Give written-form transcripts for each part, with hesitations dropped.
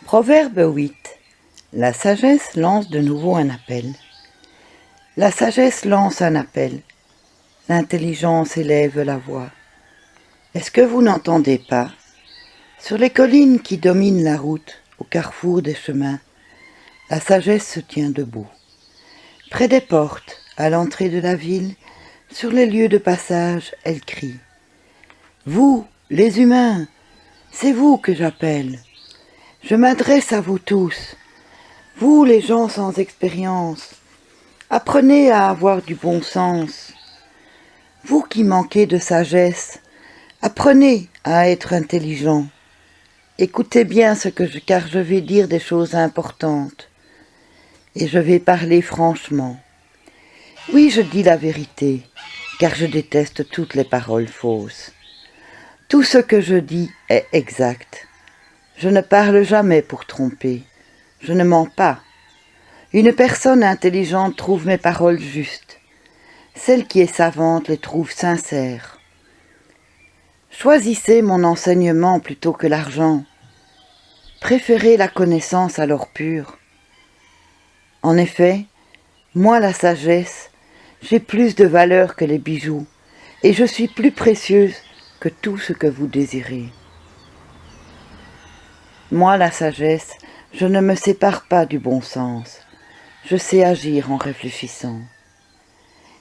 Proverbe 8. La sagesse lance de nouveau un appel. La sagesse lance un appel. L'intelligence élève la voix. Est-ce que vous n'entendez pas? Sur les collines qui dominent la route, au carrefour des chemins, la sagesse se tient debout. Près des portes, à l'entrée de la ville, sur les lieux de passage, elle crie. Vous, les humains, c'est vous que j'appelle. Je m'adresse à vous tous, vous les gens sans expérience. Apprenez à avoir du bon sens. Vous qui manquez de sagesse, apprenez à être intelligent. Écoutez bien car je vais dire des choses importantes. Et je vais parler franchement. Oui, je dis la vérité, car je déteste toutes les paroles fausses. Tout ce que je dis est exact. Je ne parle jamais pour tromper. Je ne mens pas. Une personne intelligente trouve mes paroles justes. Celle qui est savante les trouve sincères. Choisissez mon enseignement plutôt que l'argent. Préférez la connaissance à l'or pur. En effet, moi la sagesse, j'ai plus de valeur que les bijoux, et je suis plus précieuse que tout ce que vous désirez. Moi, la sagesse, je ne me sépare pas du bon sens. Je sais agir en réfléchissant.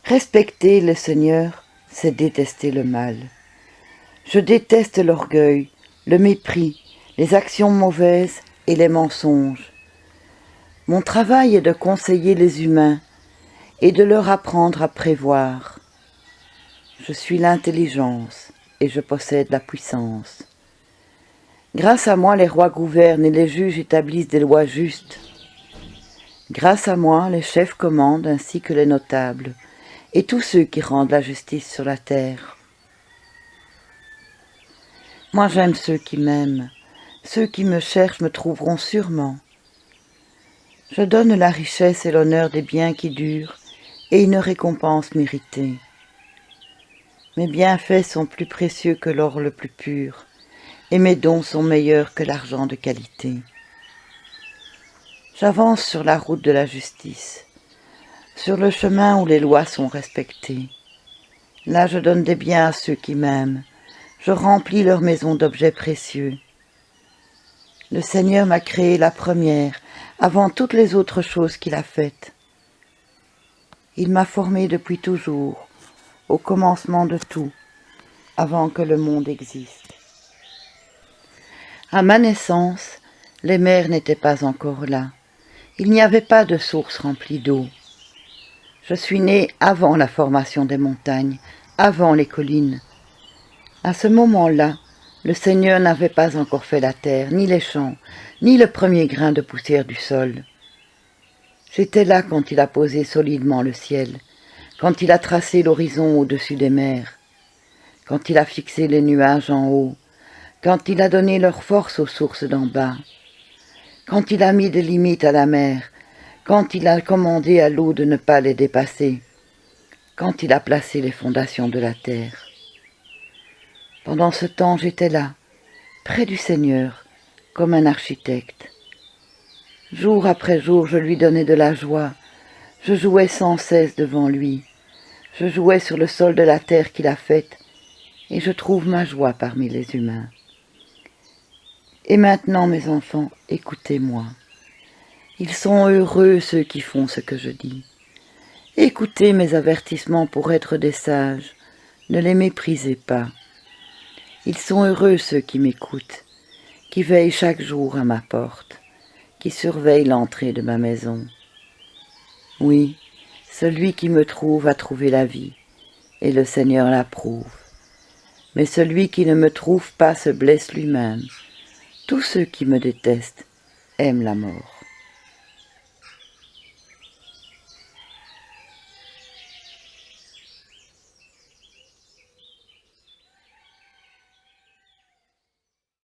Respecter le Seigneur, c'est détester le mal. Je déteste l'orgueil, le mépris, les actions mauvaises et les mensonges. Mon travail est de conseiller les humains et de leur apprendre à prévoir. Je suis l'intelligence et je possède la puissance. Grâce à moi, les rois gouvernent et les juges établissent des lois justes. Grâce à moi, les chefs commandent ainsi que les notables et tous ceux qui rendent la justice sur la terre. Moi, j'aime ceux qui m'aiment. Ceux qui me cherchent me trouveront sûrement. Je donne la richesse et l'honneur des biens qui durent et une récompense méritée. Mes bienfaits sont plus précieux que l'or le plus pur. Et mes dons sont meilleurs que l'argent de qualité. J'avance sur la route de la justice, sur le chemin où les lois sont respectées. Là, je donne des biens à ceux qui m'aiment. Je remplis leur maison d'objets précieux. Le Seigneur m'a créé la première, avant toutes les autres choses qu'il a faites. Il m'a formé depuis toujours, au commencement de tout, avant que le monde existe. À ma naissance, les mers n'étaient pas encore là. Il n'y avait pas de source remplie d'eau. Je suis né avant la formation des montagnes, avant les collines. À ce moment-là, le Seigneur n'avait pas encore fait la terre, ni les champs, ni le premier grain de poussière du sol. J'étais là quand il a posé solidement le ciel, quand il a tracé l'horizon au-dessus des mers, quand il a fixé les nuages en haut, quand il a donné leur force aux sources d'en bas, quand il a mis des limites à la mer, quand il a commandé à l'eau de ne pas les dépasser, quand il a placé les fondations de la terre. Pendant ce temps, j'étais là, près du Seigneur, comme un architecte. Jour après jour, je lui donnais de la joie, je jouais sans cesse devant lui, je jouais sur le sol de la terre qu'il a faite, et je trouve ma joie parmi les humains. Et maintenant, mes enfants, écoutez-moi. Ils sont heureux ceux qui font ce que je dis. Écoutez mes avertissements pour être des sages. Ne les méprisez pas. Ils sont heureux ceux qui m'écoutent, qui veillent chaque jour à ma porte, qui surveillent l'entrée de ma maison. Oui, celui qui me trouve a trouvé la vie, et le Seigneur l'approuve. Mais celui qui ne me trouve pas se blesse lui-même. Tous ceux qui me détestent aiment la mort.